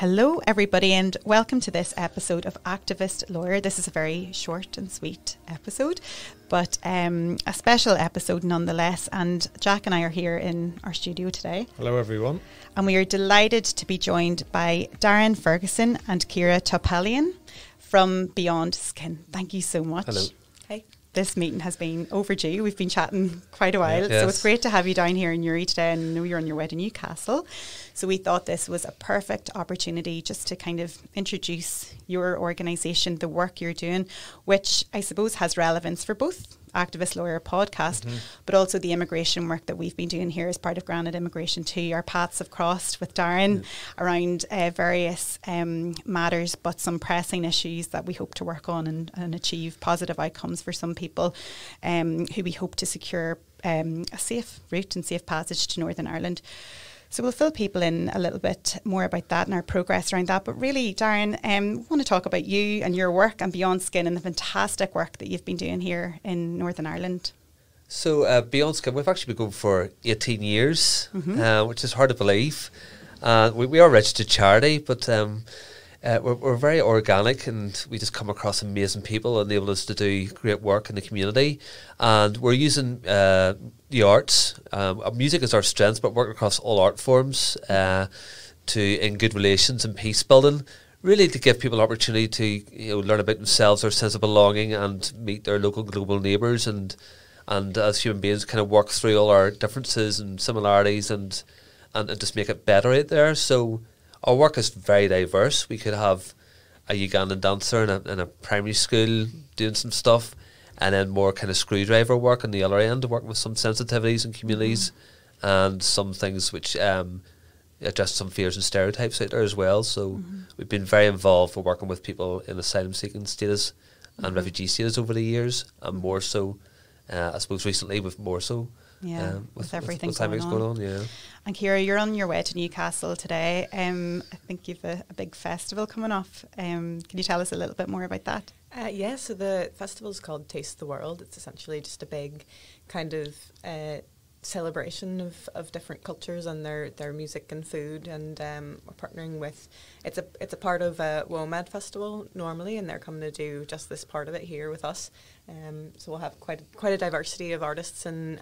Hello everybody and welcome to this episode of Activist Lawyer. This is a very short and sweet episode, but a special episode nonetheless, and Jack and I are here in our studio today. Hello everyone. And we are delighted to be joined by Darren Ferguson and Ciara Topalian from Beyond Skin. Thank you so much. Hello. Hey. This meeting has been overdue. We've been chatting quite a while. Yes. So it's great to have you down here in Newry today, and I know you're on your way to Newcastle. So we thought this was a perfect opportunity just to kind of introduce your organisation, the work you're doing, which I suppose has relevance for both Activist Lawyer podcast, but also the immigration work that we've been doing here as part of Granite Immigration too. Our paths have crossed with Darren around various matters, but some pressing issues that we hope to work on and achieve positive outcomes for some people who we hope to secure a safe route and safe passage to Northern Ireland. So we'll fill people in a little bit more about that and our progress around that. But really, Darren, I want to talk about you and your work and Beyond Skin and the fantastic work that you've been doing here in Northern Ireland. So Beyond Skin, we've actually been going for 18 years, which is hard to believe. We are a registered charity, but we're very organic, and we just come across amazing people and enable us to do great work in the community. And we're using the arts. Music is our strength, but working across all art forms in good relations and peace building, really to give people opportunity to learn about themselves, their sense of belonging, and meet their local global neighbours, and as human beings kind of work through all our differences and similarities and just make it better out there. So our work is very diverse. We could have a Ugandan dancer in a primary school doing some stuff, and then more kind of screwdriver work on the other end, working with some sensitivities and communities, and some things which address some fears and stereotypes out there as well. So we've been very involved for working with people in asylum-seeking status and refugee status over the years, and more so, I suppose recently with more so. Yeah, with everything with going on. Yeah. And Ciara, you're on your way to Newcastle today. I think you've a big festival coming off. Can you tell us a little bit more about that? Yeah, so the festival is called Taste the World. It's essentially just a big kind of celebration of different cultures and their music and food, and we're partnering with it's a part of WOMED Festival normally, and they're coming to do just this part of it here with us. So we'll have quite a diversity of artists and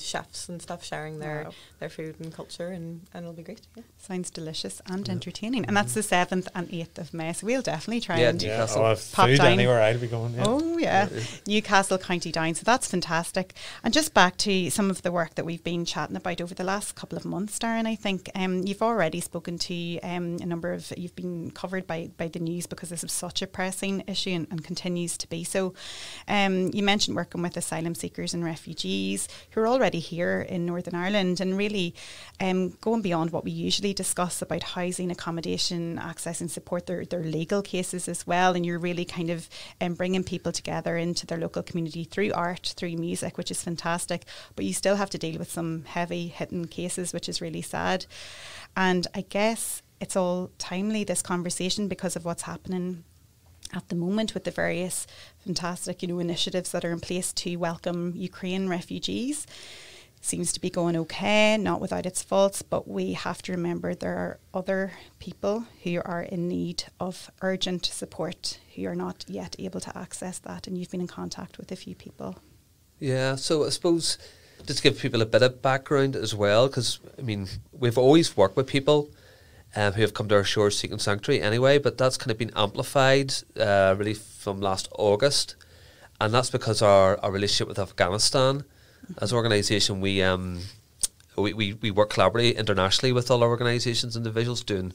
chefs and stuff sharing their food and culture, and it'll be great. Yeah. Sounds delicious and entertaining. And that's the 7th and 8th of May, so we'll definitely try and Newcastle. pop food down anywhere I'd be going. Yeah. Oh yeah, Newcastle, County Down. So that's fantastic. And just back to some of the work that we've been chatting about over the last couple of months, Darren, I think you've already spoken to a number of, you've been covered by the news because this is such a pressing issue and continues to be so. You mentioned working with asylum seekers and refugees who are already here in Northern Ireland, and really going beyond what we usually discuss about housing, accommodation, access and support, their legal cases as well. And you're really kind of bringing people together into their local community through art, through music, which is fantastic. But you still have to deal with some heavy hitting cases, which is really sad. And I guess it's all timely, this conversation, because of what's happening at the moment with the various fantastic, initiatives that are in place to welcome Ukraine refugees. Seems to be going okay, not without its faults, but we have to remember there are other people who are in need of urgent support who are not yet able to access that, and you've been in contact with a few people. Yeah, so I suppose just to give people a bit of background as well, because we've always worked with people who have come to our shores seeking sanctuary anyway, but that's kind of been amplified really from last August, and that's because our relationship with Afghanistan. As an organisation, we work collaboratively internationally with all our organisations and individuals doing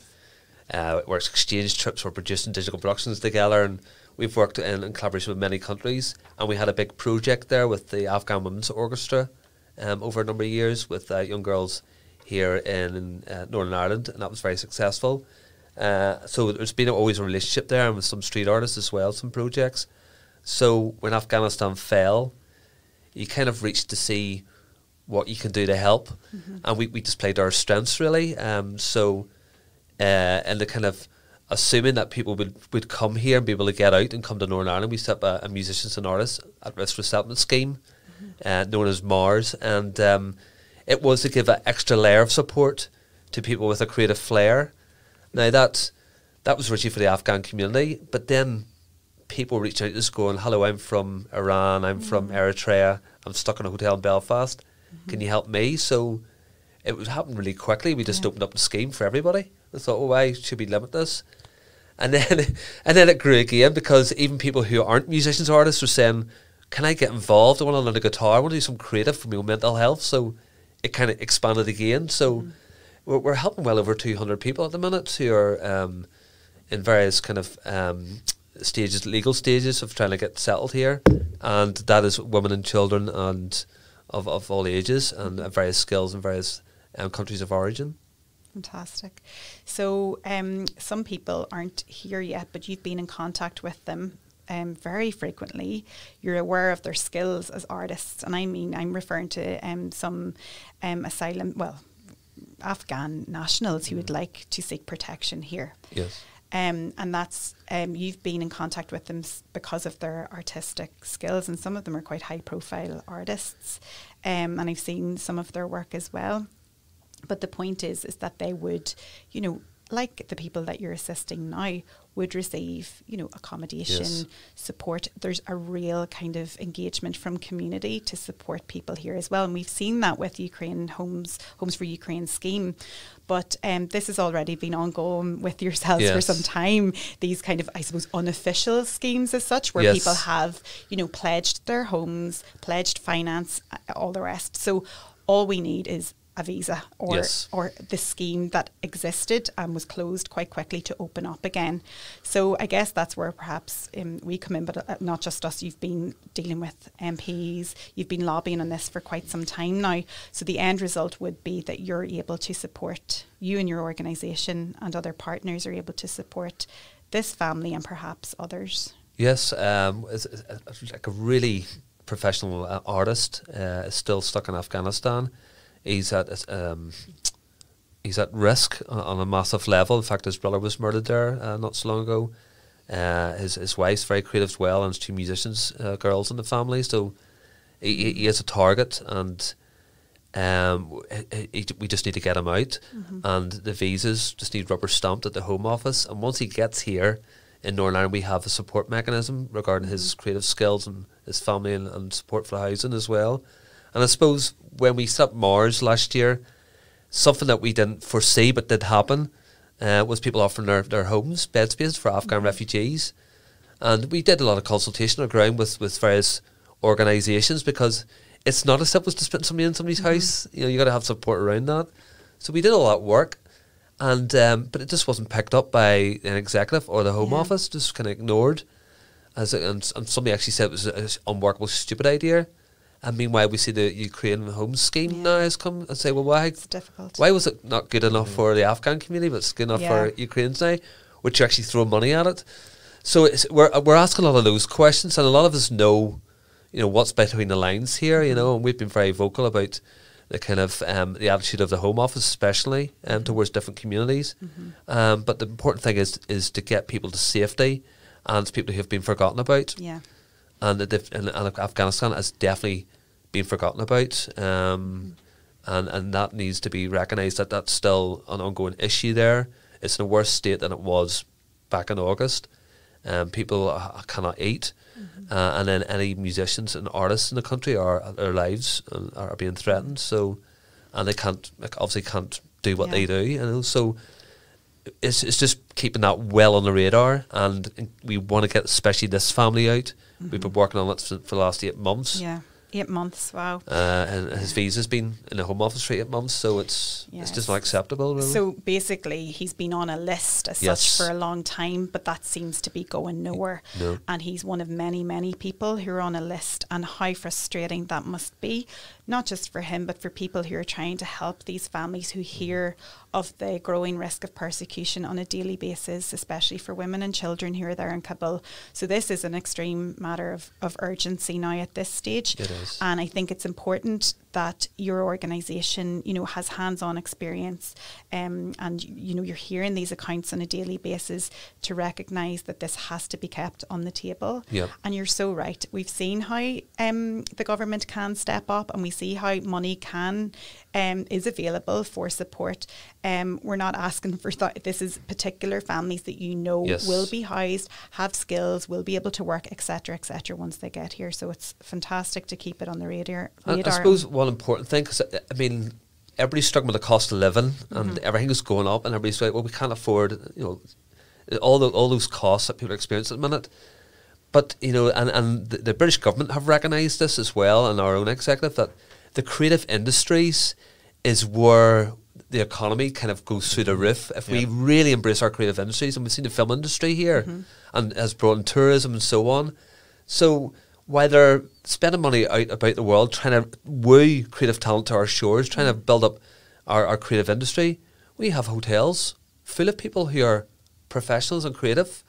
work exchange trips. We're producing digital productions together, and we've worked in collaboration with many countries, and we had a big project there with the Afghan Women's Orchestra over a number of years with young girls here in Northern Ireland, and that was very successful. So there's been always a relationship there, and with some street artists as well, some projects. So when Afghanistan fell, you kind of reached to see what you can do to help, and we displayed our strengths really. And the kind of assuming that people would come here and be able to get out and come to Northern Ireland, we set up a musicians and artists at risk resettlement scheme known as Mars, and it was to give an extra layer of support to people with a creative flair. Now that that was originally for the Afghan community, but then people reached out to us going, hello, I'm from Iran, I'm from Eritrea, I'm stuck in a hotel in Belfast, can you help me? So it would happen really quickly. We just opened up the scheme for everybody. I thought, well, why should we limit this? And then it grew again, because even people who aren't musicians or artists were saying, can I get involved? I want to learn a guitar, I want to do some creative for my own mental health. So it kind of expanded again. So we're helping well over 200 people at the minute who are in various kind of stages, legal stages of trying to get settled here, and that is women and children and of all ages and various skills and various countries of origin. Fantastic. So some people aren't here yet, but you've been in contact with them very frequently. You're aware of their skills as artists, and I'm referring to some Afghan nationals who would like to seek protection here. Yes. And that's you've been in contact with them because of their artistic skills, and some of them are quite high-profile artists, and I've seen some of their work as well. But the point is that they would, like the people that you're assisting now, would receive, accommodation, support. There's a real kind of engagement from community to support people here as well. And we've seen that with Ukraine Homes for Ukraine scheme. But this has already been ongoing with yourselves for some time. These kind of, I suppose, unofficial schemes as such, where people have, pledged their homes, pledged finance, all the rest. So all we need is a visa or the scheme that existed and was closed quite quickly to open up again. So I guess that's where perhaps we come in, but not just us. You've been dealing with MPs, you've been lobbying on this for quite some time now. So the end result would be that you're able to support, you and your organisation and other partners are able to support this family and perhaps others. Yes, it's like a really professional artist is still stuck in Afghanistan. He's at risk on a massive level. In fact, his brother was murdered there not so long ago. His wife's very creative as well, and there's two musicians, girls in the family. So he is a target, and we just need to get him out. And the visas just need rubber stamped at the Home Office. And once he gets here in Northern Ireland, we have a support mechanism regarding his creative skills and his family and support for housing as well. And I suppose when we set up Mars last year, something that we didn't foresee but did happen was people offering their homes, bed space for Afghan refugees. And we did a lot of consultation on the ground with various organisations, because it's not as simple as just putting somebody in somebody's house. You got to have support around that. So we did all that work, and but it just wasn't picked up by an executive or the Home Office, just kind of ignored. And somebody actually said it was an unworkable, stupid idea. And meanwhile, we see the Ukraine Homes scheme now has come and say, well, why? It's difficult. Why was it not good enough for the Afghan community, but it's good enough for Ukrainians now, which are actually throwing money at it? So we're asking a lot of those questions, and a lot of us know, what's between the lines here, and we've been very vocal about the kind of the attitude of the Home Office, especially towards different communities. But the important thing is to get people to safety, and people who have been forgotten about. Yeah. And Afghanistan has definitely been forgotten about, and that needs to be recognised that that's still an ongoing issue there. It's in a worse state than it was back in August. People cannot eat, and then any musicians and artists in the country their lives are being threatened. So, and they obviously can't do what they do. So it's just keeping that well on the radar, and we want to get especially this family out. We've been working on it for the last 8 months. Yeah, 8 months, wow. And his visa's been in the Home Office for 8 months, so it's just not acceptable, really. So basically, he's been on a list as such for a long time, but that seems to be going nowhere. No. And he's one of many, many people who are on a list, and how frustrating that must be, not just for him, but for people who are trying to help these families who hear of the growing risk of persecution on a daily basis, especially for women and children who are there in Kabul. So this is an extreme matter of urgency now at this stage. It is. And I think it's important that your organisation, you know, has hands-on experience, and you know, you're hearing these accounts on a daily basis to recognise that this has to be kept on the table. Yep. And you're so right. We've seen how the government can step up, and we see how money is available for support. We're not asking for this is particular families that you know Yes. will be housed, have skills, will be able to work, etc., once they get here. So it's fantastic to keep it on the radar. I suppose one important thing, because I mean, everybody's struggling with the cost of living, and everything is going up, and everybody's like, well, we can't afford, you know, all those costs that people are experiencing at the minute. But, you know, and the British government have recognised this as well, and our own executive, that the creative industries is where the economy kind of goes through the roof. If we really embrace our creative industries, and we've seen the film industry here, and has brought in tourism and so on. So while they're spending money out about the world trying to woo creative talent to our shores, trying to build up our creative industry, we have hotels full of people who are professionals and creative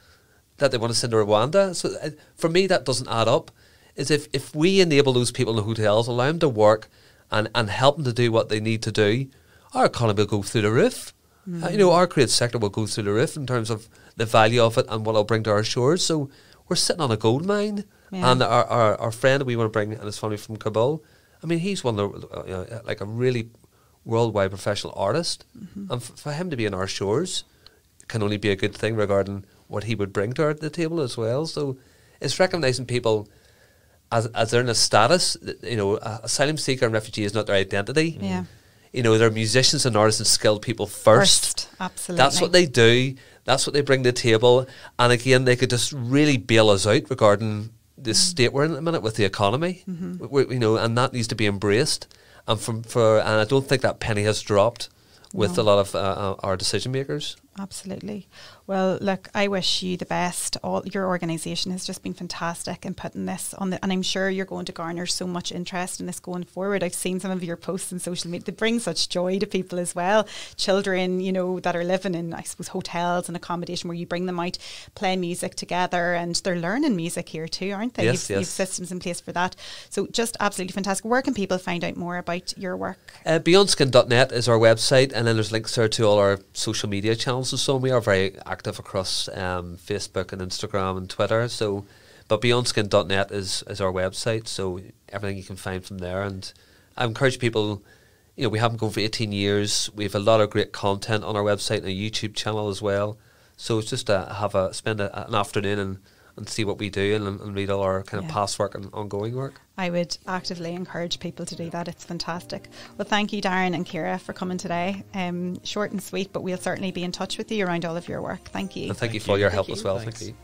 that they want to send to Rwanda. So for me, that doesn't add up. Is if we enable those people in the hotels, allow them to work and help them to do what they need to do, our economy will go through the roof. You know, our creative sector will go through the roof in terms of the value of it and what it'll bring to our shores. So we're sitting on a gold mine. Yeah. And our friend that we want to bring and his family from Kabul, I mean, he's one of the, like a really worldwide professional artist. And for him to be on our shores can only be a good thing regarding what he would bring to the table as well. So it's recognising people as they're in a status, you know, asylum seeker and refugee is not their identity. Yeah. You know, they're musicians and artists and skilled people first. Absolutely. That's what they do. That's what they bring to the table. And again, they could just really bail us out regarding the state we're in at the minute with the economy. You know, and that needs to be embraced. And and I don't think that penny has dropped with a lot of our decision makers. Absolutely. Well, look, I wish you the best. Your organisation has just been fantastic in putting this on and I'm sure you're going to garner so much interest in this going forward. I've seen some of your posts on social media. They bring such joy to people as well. Children, you know, that are living in, I suppose, hotels and accommodation where you bring them out, play music together, and they're learning music here too, aren't they? Yes, You've systems in place for that. So just absolutely fantastic. Where can people find out more about your work? BeyondSkin.net is our website, and then there's links there to all our social media channels and so on. We are very active across Facebook and Instagram and Twitter. So, but BeyondSkin.net is our website. So everything you can find from there. And I encourage people. You know, we haven't gone for 18 years. We have a lot of great content on our website and a YouTube channel as well. So it's just to spend an afternoon and see what we do and read all our kind of past work and ongoing work. I would actively encourage people to do that. It's fantastic. Well, thank you, Darren and Ciara, for coming today. Short and sweet, but we'll certainly be in touch with you around all of your work. Thank you. And thank you for all your help as well. Thanks. Thank you.